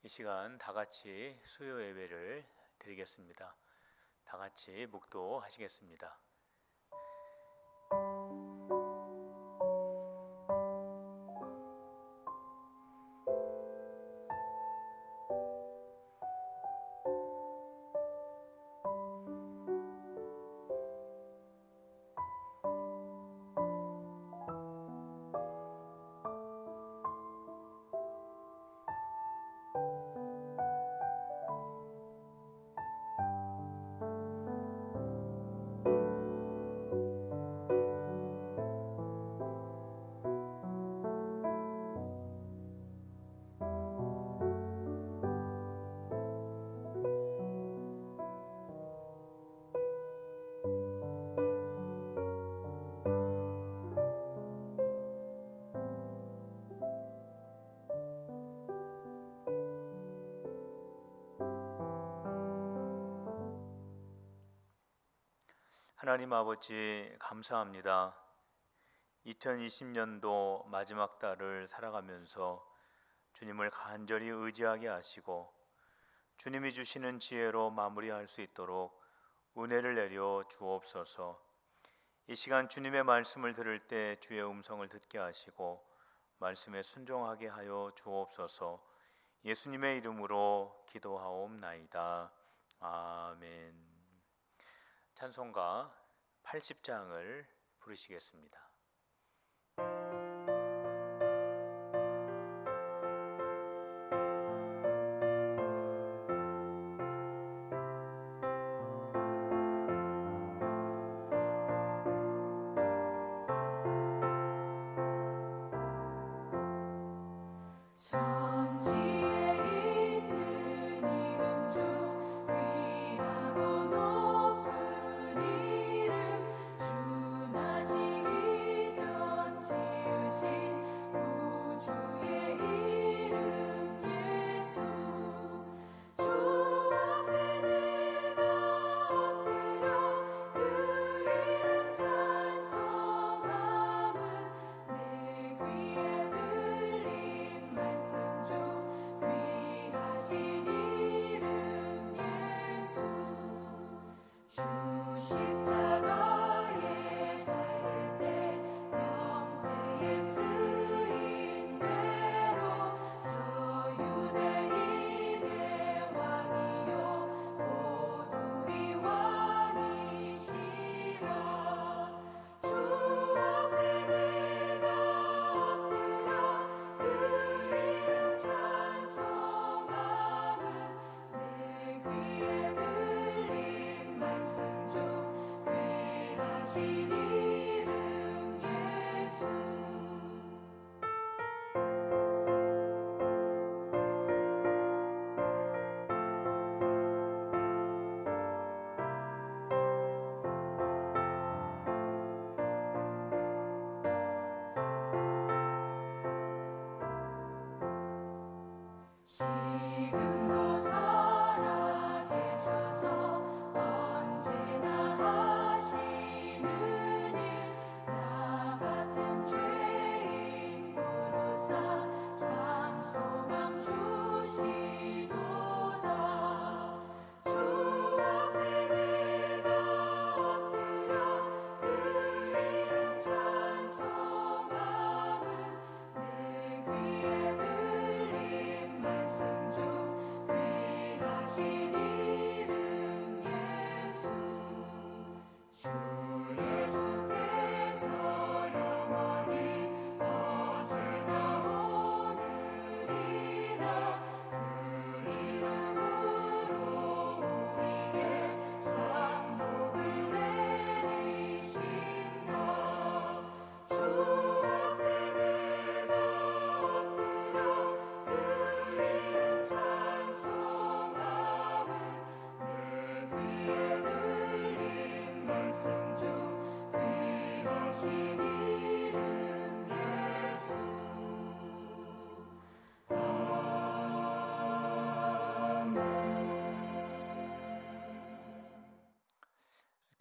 이 시간 다 같이 수요 예배를 드리겠습니다. 다 같이 묵도하시겠습니다. 하나님 아버지 감사합니다. 2020년도 마지막 달을 살아가면서 주님을 간절히 의지하게 하시고 주님이 주시는 지혜로 마무리할 수 있도록 은혜를 내려 주옵소서. 이 시간 주님의 말씀을 들을 때 주의 음성을 듣게 하시고 말씀에 순종하게 하여 주옵소서. 예수님의 이름으로 기도하옵나이다. 아멘. 찬송가 80장을 부르시겠습니다.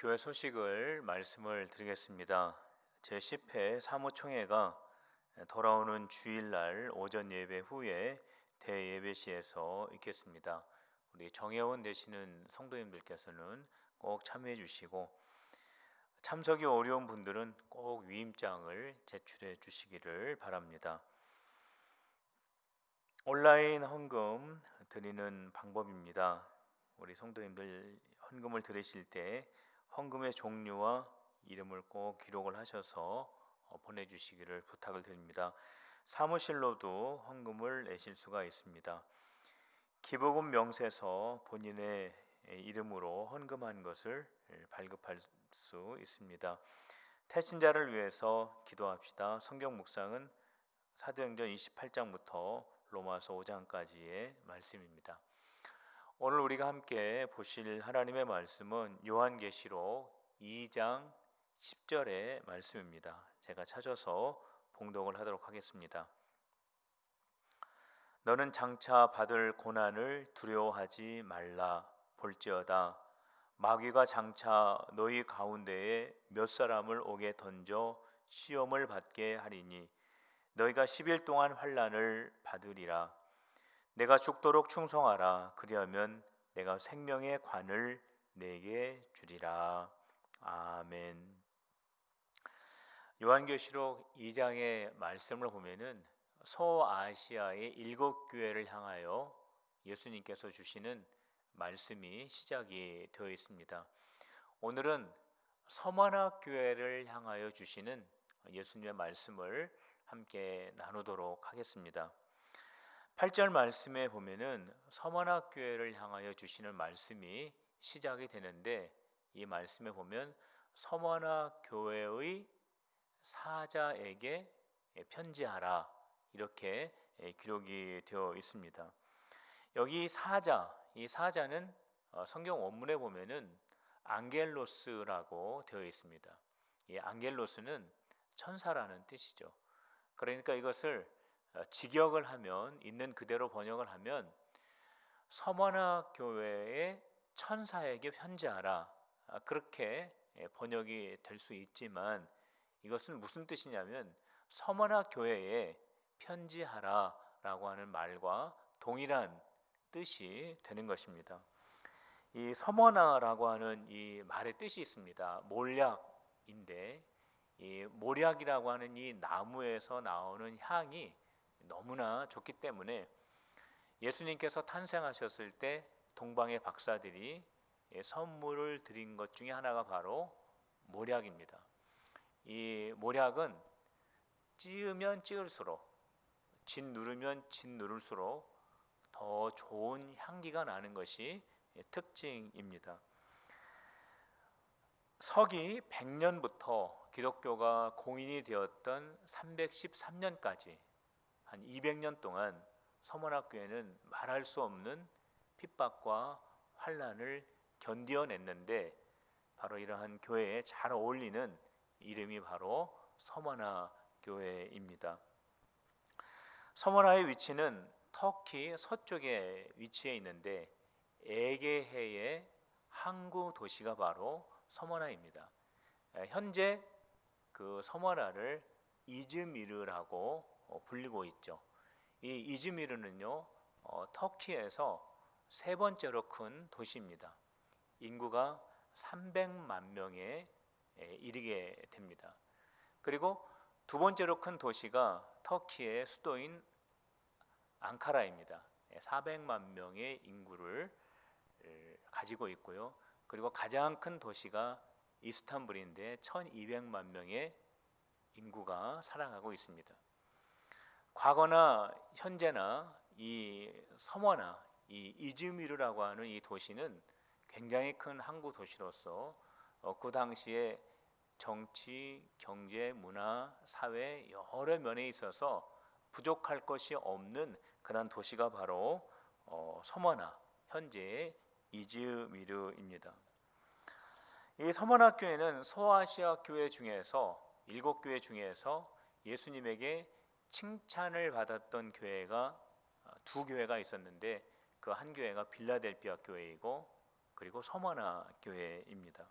교회 소식을 말씀을 드리겠습니다. 제10회 사무총회가 돌아오는 주일날 오전 예배 후에 대예배시에서 있겠습니다. 우리 정회원 되시는 성도님들께서는 꼭 참여해 주시고 참석이 어려운 분들은 꼭 위임장을 제출해 주시기를 바랍니다. 온라인 헌금 드리는 방법입니다. 우리 성도님들 헌금을 드리실 때 헌금의 종류와 이름을 꼭 기록을 하셔서 보내주시기를 부탁을 드립니다. 사무실로도 헌금을 내실 수가 있습니다. 기부금 명세서 본인의 이름으로 헌금한 것을 발급할 수 있습니다. 태신자를 위해서 기도합시다. 성경 묵상은 사도행전 28장부터 로마서 5장까지의 말씀입니다. 오늘 우리가 함께 보실 하나님의 말씀은 요한계시록 2장 10절의 말씀입니다. 제가 찾아서 봉독을 하도록 하겠습니다. 너는 장차 받을 고난을 두려워하지 말라. 볼지어다 마귀가 장차 너희 가운데에 몇 사람을 오게 던져 시험을 받게 하리니 너희가 10일 동안 환난을 받으리라. 내가 죽도록 충성하라. 그리하면 내가 생명의 관을 내게 주리라. 아멘. 요한계시록 2장의 말씀을 보면은 서아시아의 7교회를 향하여 예수님께서 주시는 말씀이 시작이 되어 있습니다. 오늘은 서머나 교회를 향하여 주시는 예수님의 말씀을 함께 나누도록 하겠습니다. 8절 말씀에 보면은 서머나 교회를 향하여 주시는 말씀이 시작이 되는데 이 말씀에 보면 서머나 교회의 사자에게 편지하라 이렇게 기록이 되어 있습니다. 여기 사자, 이 사자는 성경 원문에 보면은 앙겔로스라고 되어 있습니다. 이 앙겔로스는 천사라는 뜻이죠. 그러니까 이것을 직역을 하면 있는 그대로 번역을 하면 서머나 교회의 천사에게 편지하라 그렇게 번역이 될 수 있지만 이것은 무슨 뜻이냐면 서머나 교회에 편지하라 라고 하는 말과 동일한 뜻이 되는 것입니다. 이 서머나라고 하는 이 말의 뜻이 있습니다. 몰약인데 이 몰약이라고 하는 이 나무에서 나오는 향이 너무나 좋기 때문에 예수님께서 탄생하셨을 때 동방의 박사들이 선물을 드린 것 중에 하나가 바로 몰약입니다. 이 몰약은 찌으면 찌을수록 진 누르면 진 누를수록 더 좋은 향기가 나는 것이 특징입니다. 서기 100년부터 기독교가 공인이 되었던 313년까지 한 200년 동안 서머나교회는 말할 수 없는 핍박과 환난을 견디어냈는데 바로 이러한 교회에 잘 어울리는 이름이 바로 서머나 교회입니다. 서머나의 위치는 터키 서쪽에 위치해 있는데 에게해의 항구 도시가 바로 서머나입니다. 현재 그 서머나를 이즈미르라고 불리고 있죠. 이 이즈미르는요 터키에서 세 번째로 큰 도시입니다. 인구가 300만 명에 이르게 됩니다. 그리고 두 번째로 큰 도시가 터키의 수도인 앙카라입니다. 400만 명의 인구를 가지고 있고요. 그리고 가장 큰 도시가 이스탄불인데 1200만 명의 인구가 살아가고 있습니다. 과거나 현재나 이 서머나 이 이즈미르라고 하는 이 도시는 굉장히 큰 항구 도시로서 그 당시에 정치, 경제, 문화, 사회 여러 면에 있어서 부족할 것이 없는 그런 도시가 바로 서머나 현재의 이즈미르입니다. 이 서머나 교회는 소아시아 교회 중에서 7교회 중에서 예수님에게 칭찬을 받았던 교회가 두 교회가 있었는데 그 한 교회가 빌라델피아 교회이고 그리고 서머나 교회입니다.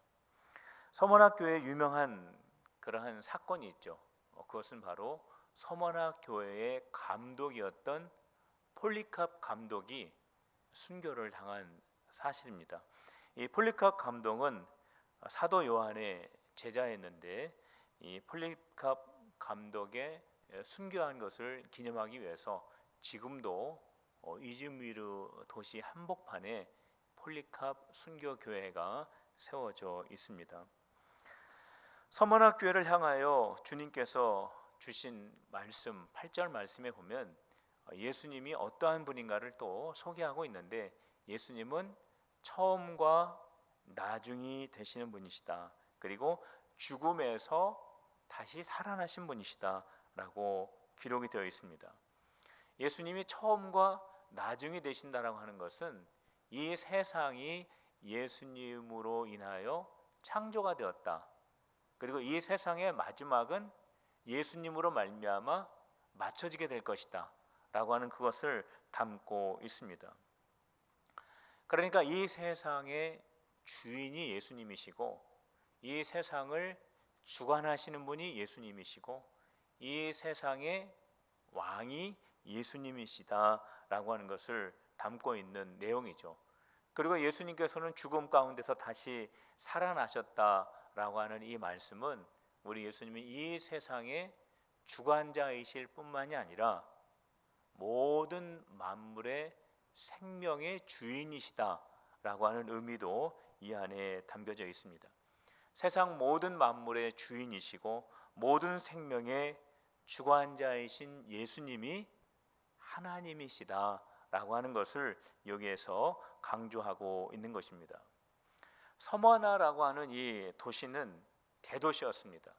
서머나 교회에 유명한 그러한 사건이 있죠. 그것은 바로 서머나 교회의 감독이었던 폴리캅 감독이 순교를 당한 사실입니다. 이 폴리캅 감독은 사도 요한의 제자였는데 이 폴리캅 감독의 순교한 것을 기념하기 위해서 지금도 이즈미르 도시 한복판에 폴리캅 순교 교회가 세워져 있습니다. 서머나 교회를 향하여 주님께서 주신 말씀 8절 말씀에 보면 예수님이 어떠한 분인가를 또 소개하고 있는데, 예수님은 처음과 나중이 되시는 분이시다. 그리고 죽음에서 다시 살아나신 분이시다 라고 기록이 되어 있습니다. 예수님이 처음과 나중이 되신다라고 하는 것은 이 세상이 예수님으로 인하여 창조가 되었다. 그리고 이 세상의 마지막은 예수님으로 말미암아 맞춰지게 될 것이다 라고 하는 그것을 담고 있습니다. 그러니까 이 세상의 주인이 예수님이시고, 이 세상을 주관하시는 분이 예수님이시고, 이 세상의 왕이 예수님이시다라고 하는 것을 담고 있는 내용이죠. 그리고 예수님께서는 죽음 가운데서 다시 살아나셨다라고 하는 이 말씀은 우리 예수님이 이 세상의 주관자이실 뿐만이 아니라 모든 만물의 생명의 주인이시다라고 하는 의미도 이 안에 담겨져 있습니다. 세상 모든 만물의 주인이시고 모든 생명의 주관자이신 예수님이 하나님이시다라고 하는 것을 여기에서 강조하고 있는 것입니다. 서머나라고 하는 이 도시는 대도시였습니다.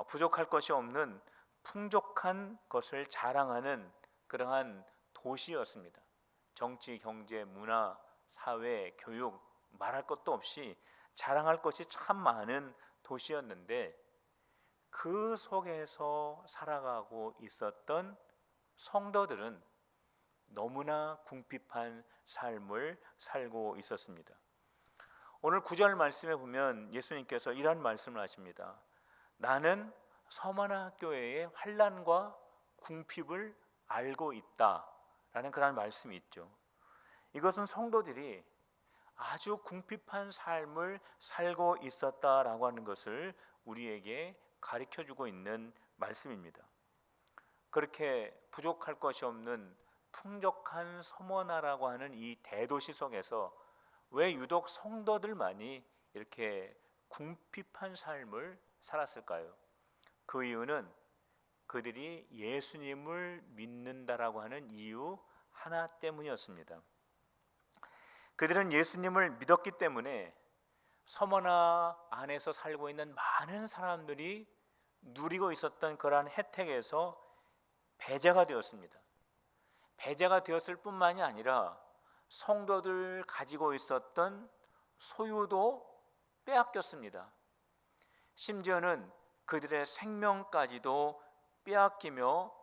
부족할 것이 없는 풍족한 것을 자랑하는 그러한 도시였습니다. 정치, 경제, 문화, 사회, 교육 말할 것도 없이 자랑할 것이 참 많은 도시였는데, 그 속에서 살아가고 있었던 성도들은 너무나 궁핍한 삶을 살고 있었습니다. 오늘 9절 말씀에 보면 예수님께서 이런 말씀을 하십니다. 나는 서머나 교회의 환난과 궁핍을 알고 있다라는 그런 말씀이 있죠. 이것은 성도들이 아주 궁핍한 삶을 살고 있었다라고 하는 것을 우리에게 가르쳐주고 있는 말씀입니다. 그렇게 부족할 것이 없는 풍족한 서머나라고 하는 이 대도시 속에서 왜 유독 성도들만이 이렇게 궁핍한 삶을 살았을까요? 그 이유는 그들이 예수님을 믿는다라고 하는 이유 하나 때문이었습니다. 그들은 예수님을 믿었기 때문에 서머나 안에서 살고 있는 많은 사람들이 누리고 있었던 그러한 혜택에서 배제가 되었습니다. 배제가 되었을 뿐만이 아니라 성도들 가지고 있었던 소유도 빼앗겼습니다. 심지어는 그들의 생명까지도 빼앗기며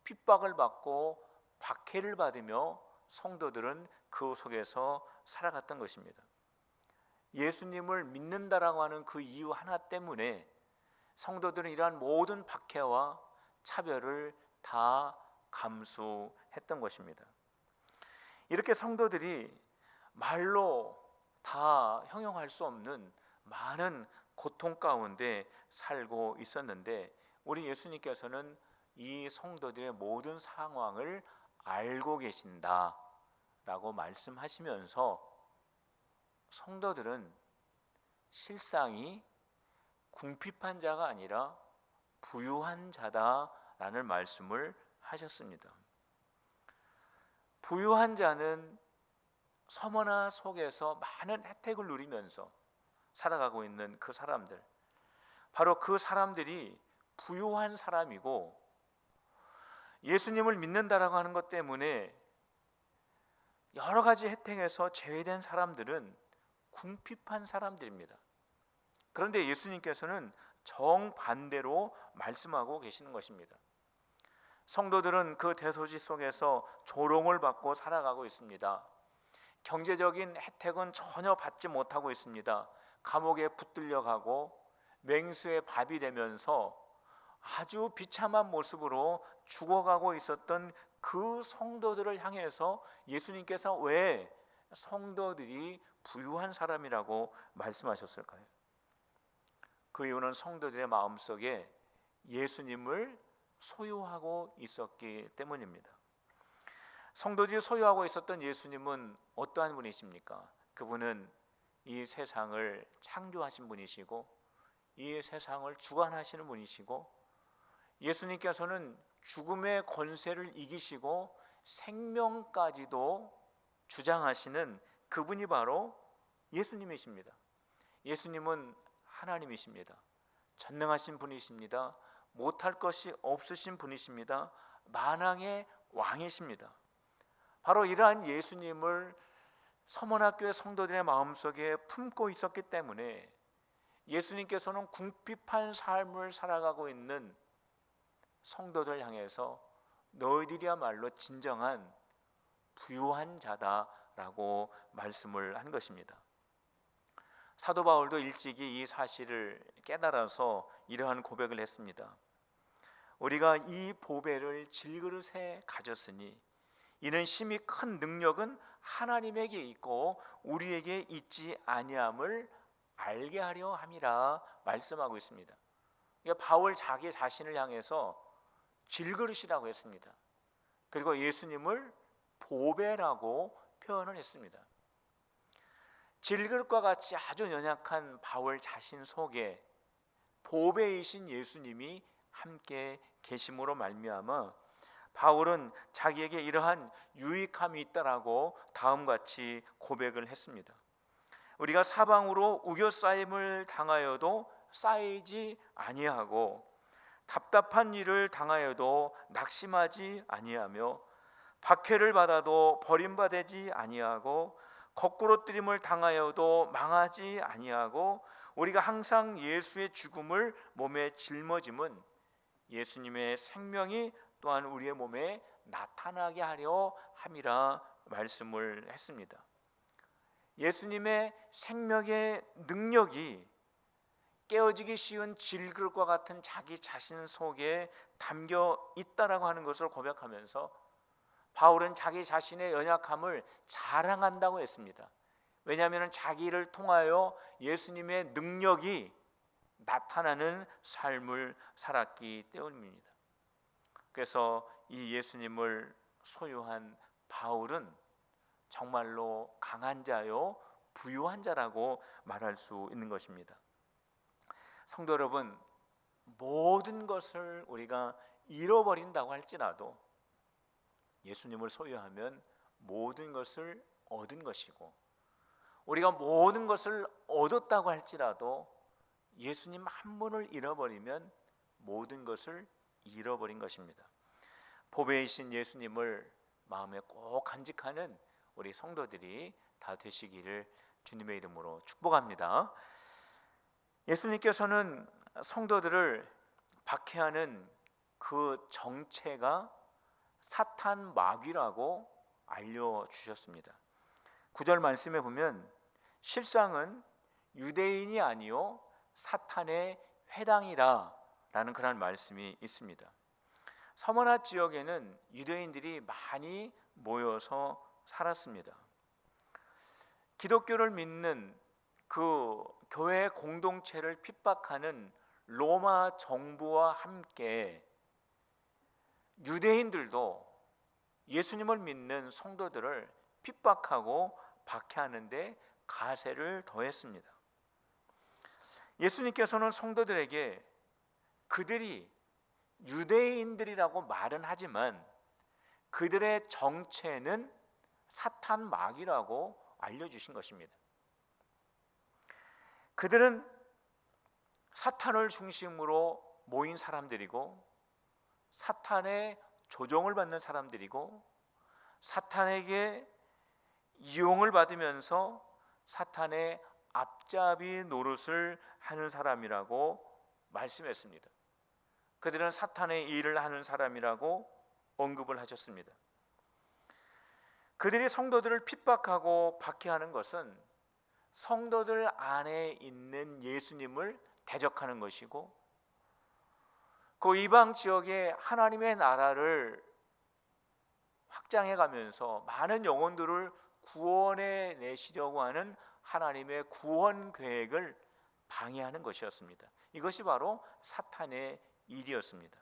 핍박을 받고 박해를 받으며 성도들은 그 속에서 살아갔던 것입니다. 예수님을 믿는다라고 하는 그 이유 하나 때문에 성도들은 이러한 모든 박해와 차별을 다 감수했던 것입니다. 이렇게 성도들이 말로 다 형용할 수 없는 많은 고통 가운데 살고 있었는데, 우리 예수님께서는 이 성도들의 모든 상황을 알고 계신다라고 말씀하시면서 성도들은 실상이 궁핍한 자가 아니라 부유한 자다라는 말씀을 하셨습니다. 부유한 자는 서머나 속에서 많은 혜택을 누리면서 살아가고 있는 그 사람들, 바로 그 사람들이 부유한 사람이고, 예수님을 믿는다라고 하는 것 때문에 여러 가지 혜택에서 제외된 사람들은 궁핍한 사람들입니다. 그런데 예수님께서는 정반대로 말씀하고 계시는 것입니다. 성도들은 그 대도시 속에서 조롱을 받고 살아가고 있습니다. 경제적인 혜택은 전혀 받지 못하고 있습니다. 감옥에 붙들려 가고 맹수의 밥이 되면서 아주 비참한 모습으로 죽어가고 있었던 그 성도들을 향해서 예수님께서 왜 성도들이 부유한 사람이라고 말씀하셨을까요? 그 이유는 성도들의 마음속에 예수님을 소유하고 있었기 때문입니다. 성도들이 소유하고 있었던 예수님은 어떠한 분이십니까? 그분은 이 세상을 창조하신 분이시고 이 세상을 주관하시는 분이시고 예수님께서는 죽음의 권세를 이기시고 생명까지도 주장하시는 그분이 바로 예수님이십니다. 예수님은 하나님이십니다. 전능하신 분이십니다. 못할 것이 없으신 분이십니다. 만왕의 왕이십니다. 바로 이러한 예수님을 서문학교의 성도들의 마음속에 품고 있었기 때문에 예수님께서는 궁핍한 삶을 살아가고 있는 성도들 향해서 너희들이야말로 진정한 부유한 자다라고 말씀을 한 것입니다. 사도 바울도 일찍이 이 사실을 깨달아서 이러한 고백을 했습니다. 우리가 이 보배를 질그릇에 가졌으니 이는 심히 큰 능력은 하나님에게 있고 우리에게 있지 아니함을 알게 하려 함이라 말씀하고 있습니다. 그러니까 바울 자기 자신을 향해서 질그릇이라고 했습니다. 그리고 예수님을 보배라고 표현을 했습니다. 질그릇과 같이 아주 연약한 바울 자신 속에 보배이신 예수님이 함께 계심으로 말미암아 바울은 자기에게 이러한 유익함이 있다라고 다음같이 고백을 했습니다. 우리가 사방으로 우겨싸임을 당하여도 쌓이지 아니하고 답답한 일을 당하여도 낙심하지 아니하며 박해를 받아도 버림받지 아니하고 거꾸로 뜨림을 당하여도 망하지 아니하고 우리가 항상 예수의 죽음을 몸에 짊어짐은 예수님의 생명이 또한 우리의 몸에 나타나게 하려 함이라 말씀을 했습니다. 예수님의 생명의 능력이 깨어지기 쉬운 질그릇과 같은 자기 자신 속에 담겨 있다라고 하는 것을 고백하면서 바울은 자기 자신의 연약함을 자랑한다고 했습니다. 왜냐하면 자기를 통하여 예수님의 능력이 나타나는 삶을 살았기 때문입니다. 그래서 이 예수님을 소유한 바울은 정말로 강한 자요 부유한 자라고 말할 수 있는 것입니다. 성도 여러분, 모든 것을 우리가 잃어버린다고 할지라도 예수님을 소유하면 모든 것을 얻은 것이고 우리가 모든 것을 얻었다고 할지라도 예수님 한 분을 잃어버리면 모든 것을 잃어버린 것입니다. 보배이신 예수님을 마음에 꼭 간직하는 우리 성도들이 다 되시기를 주님의 이름으로 축복합니다. 예수님께서는 성도들을 박해하는 그 정체가 사탄 마귀라고 알려주셨습니다. 9절 말씀에 보면 실상은 유대인이 아니요 사탄의 회당이라 라는 그런 말씀이 있습니다. 서머나 지역에는 유대인들이 많이 모여서 살았습니다. 기독교를 믿는 그 교회 공동체를 핍박하는 로마 정부와 함께 유대인들도 예수님을 믿는 성도들을 핍박하고 박해하는데 가세를 더했습니다. 예수님께서는 성도들에게 그들이 유대인들이라고 말은 하지만 그들의 정체는 사탄 마귀라고 알려주신 것입니다. 그들은 사탄을 중심으로 모인 사람들이고 사탄의 조종을 받는 사람들이고 사탄에게 이용을 받으면서 사탄의 앞잡이 노릇을 하는 사람이라고 말씀했습니다. 그들은 사탄의 일을 하는 사람이라고 언급을 하셨습니다. 그들이 성도들을 핍박하고 박해하는 것은 성도들 안에 있는 예수님을 대적하는 것이고 그 이방 지역에 하나님의 나라를 확장해 가면서 많은 영혼들을 구원해 내시려고 하는 하나님의 구원 계획을 방해하는 것이었습니다. 이것이 바로 사탄의 일이었습니다.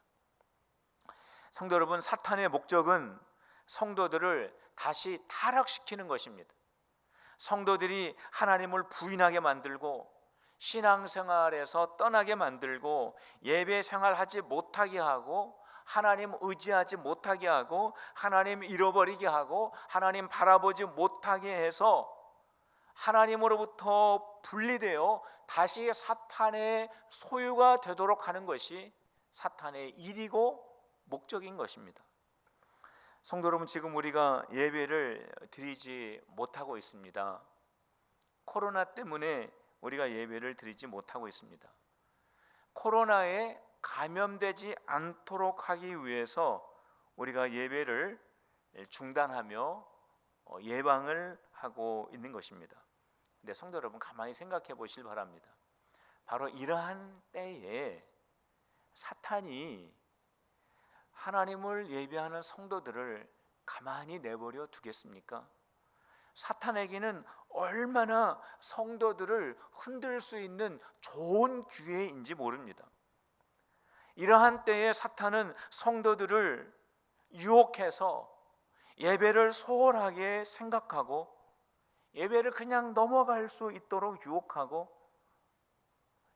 성도 여러분, 사탄의 목적은 성도들을 다시 타락시키는 것입니다. 성도들이 하나님을 부인하게 만들고 신앙생활에서 떠나게 만들고 예배 생활하지 못하게 하고 하나님 의지하지 못하게 하고 하나님 잃어버리게 하고 하나님 바라보지 못하게 해서 하나님으로부터 분리되어 다시 사탄의 소유가 되도록 하는 것이 사탄의 일이고 목적인 것입니다. 성도 여러분, 지금 우리가 예배를 드리지 못하고 있습니다. 코로나 때문에 우리가 예배를 드리지 못하고 있습니다. 코로나에 감염되지 않도록 하기 위해서 우리가 예배를 중단하며 예방을 하고 있는 것입니다. 근데 성도 여러분, 가만히 생각해 보실 바랍니다. 바로 이러한 때에 사탄이 하나님을 예배하는 성도들을 가만히 내버려 두겠습니까? 사탄에게는 얼마나 성도들을 흔들 수 있는 좋은 기회인지 모릅니다. 이러한 때에 사탄은 성도들을 유혹해서 예배를 소홀하게 생각하고 예배를 그냥 넘어갈 수 있도록 유혹하고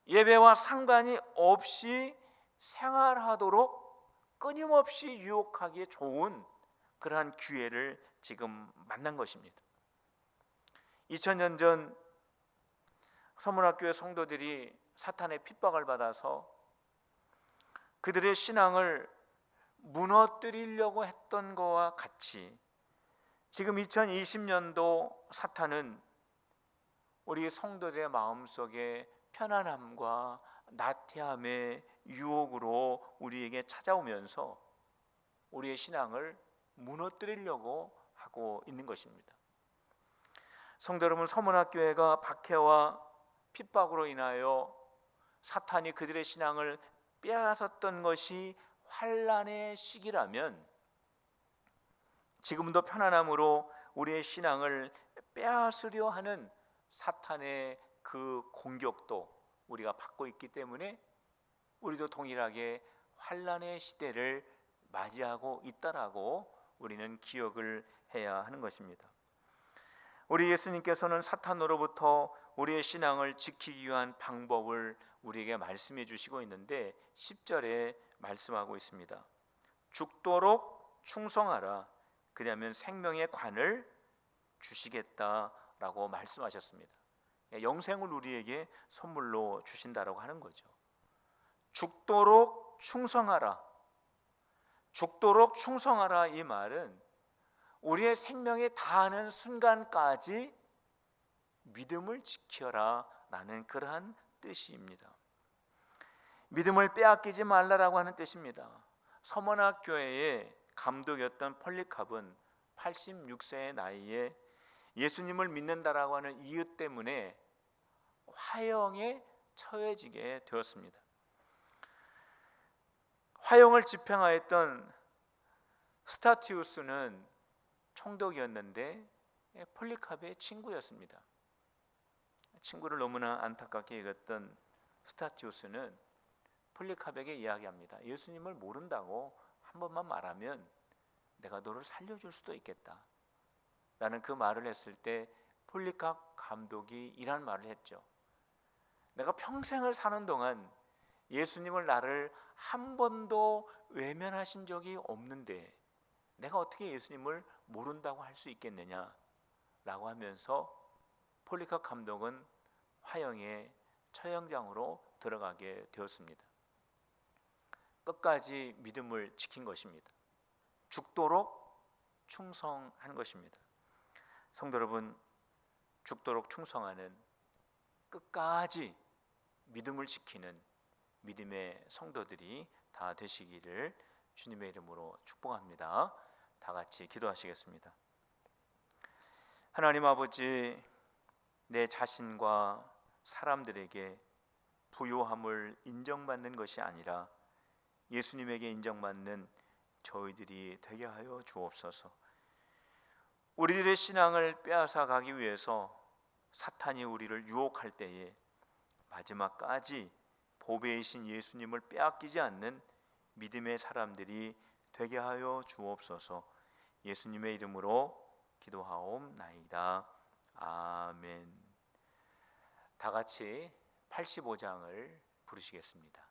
예배와 상관이 없이 생활하도록 끊임없이 유혹하기에 좋은 그러한 기회를 지금 만난 것입니다. 2000년 전 서문학교의 성도들이 사탄의 핍박을 받아서 그들의 신앙을 무너뜨리려고 했던 것과 같이 지금 2020년도 사탄은 우리 성도들의 마음속에 편안함과 나태함의 유혹으로 우리에게 찾아오면서 우리의 신앙을 무너뜨리려고 하고 있는 것입니다. 성도 여러분, 서문학교회가 박해와 핍박으로 인하여 사탄이 그들의 신앙을 빼앗았던 것이 환난의 시기라면 지금도 편안함으로 우리의 신앙을 빼앗으려 하는 사탄의 그 공격도 우리가 받고 있기 때문에 우리도 동일하게 환난의 시대를 맞이하고 있다라고 우리는 기억을 해야 하는 것입니다. 우리 예수님께서는 사탄으로부터 우리의 신앙을 지키기 위한 방법을 우리에게 말씀해 주시고 있는데 10절에 말씀하고 있습니다. 죽도록 충성하라, 그리하면 생명의 관을 주시겠다라고 말씀하셨습니다. 영생을 우리에게 선물로 주신다라고 하는 거죠. 죽도록 충성하라. 죽도록 충성하라, 이 말은 우리의 생명에 다하는 순간까지 믿음을 지켜라 라는 그러한 뜻입니다. 믿음을 빼앗기지 말라라고 하는 뜻입니다. 서문학교회의 감독이었던 폴리캅은 86세의 나이에 예수님을 믿는다라고 하는 이유 때문에 화형에 처해지게 되었습니다. 화형을 집행하였던 스타티우스는 총독이었는데 폴리캅의 친구였습니다. 친구를 너무나 안타깝게 여겼던 스타티우스는 폴리캅에게 이야기합니다. 예수님을 모른다고 한 번만 말하면 내가 너를 살려줄 수도 있겠다 라는 그 말을 했을 때 폴리캅 감독이 이란 말을 했죠. 내가 평생을 사는 동안 예수님을 나를 한 번도 외면하신 적이 없는데 내가 어떻게 예수님을 모른다고 할 수 있겠느냐 라고 하면서 폴리캅 감독은 화형의 처형장으로 들어가게 되었습니다. 끝까지 믿음을 지킨 것입니다. 죽도록 충성한 것입니다. 성도 여러분, 죽도록 충성하는, 끝까지 믿음을 지키는 믿음의 성도들이 다 되시기를 주님의 이름으로 축복합니다. 다 같이 기도하시겠습니다. 하나님 아버지, 내 자신과 사람들에게 부요함을 인정받는 것이 아니라 예수님에게 인정받는 저희들이 되게 하여 주옵소서. 우리들의 신앙을 빼앗아 가기 위해서 사탄이 우리를 유혹할 때에 마지막까지 보배이신 예수님을 빼앗기지 않는 믿음의 사람들이 되게 하여 주옵소서. 예수님의 이름으로 기도하옵나이다. 아멘. 다 같이 85장을 부르시겠습니다.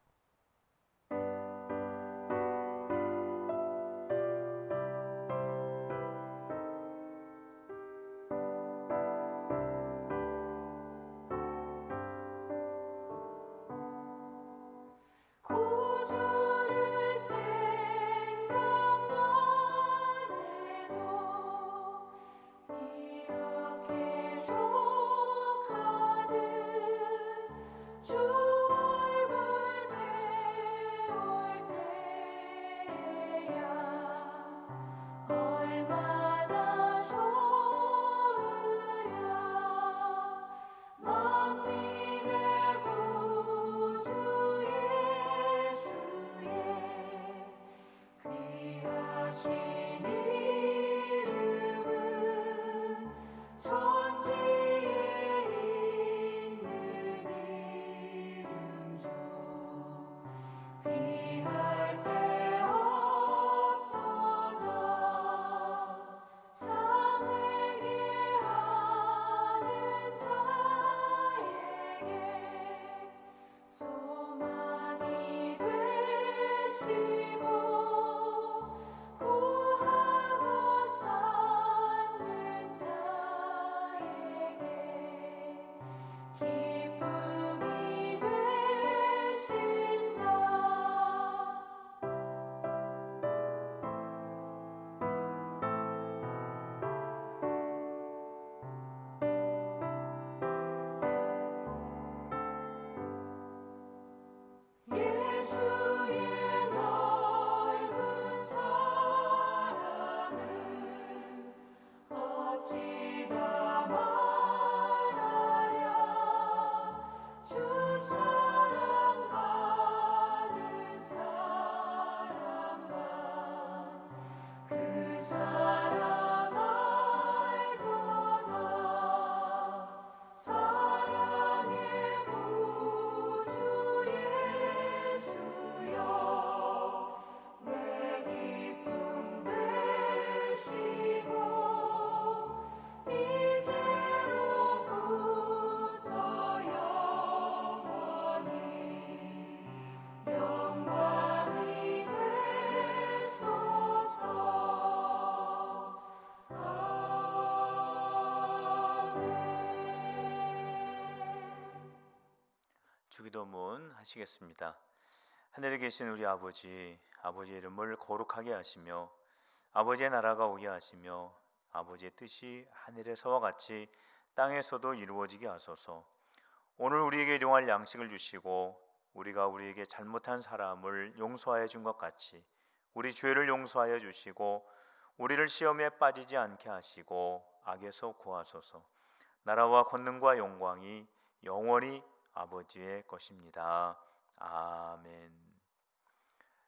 주기도문 하시겠습니다. 하늘에 계신 우리 아버지, 아버지의 이름을 거룩하게 하시며 아버지의 나라가 오게 하시며 아버지의 뜻이 하늘에서와 같이 땅에서도 이루어지게 하소서. 오늘 우리에게 일용할 양식을 주시고 우리가 우리에게 잘못한 사람을 용서하여 준 것 같이 우리 죄를 용서하여 주시고 우리를 시험에 빠지지 않게 하시고 악에서 구하소서. 나라와 권능과 영광이 영원히 아버지의 것입니다. 아멘.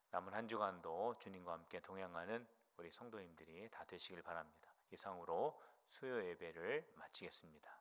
남은 한 주간도 주님과 함께 동행하는 우리 성도님들이 다 되시길 바랍니다. 이상으로 수요 예배를 마치겠습니다.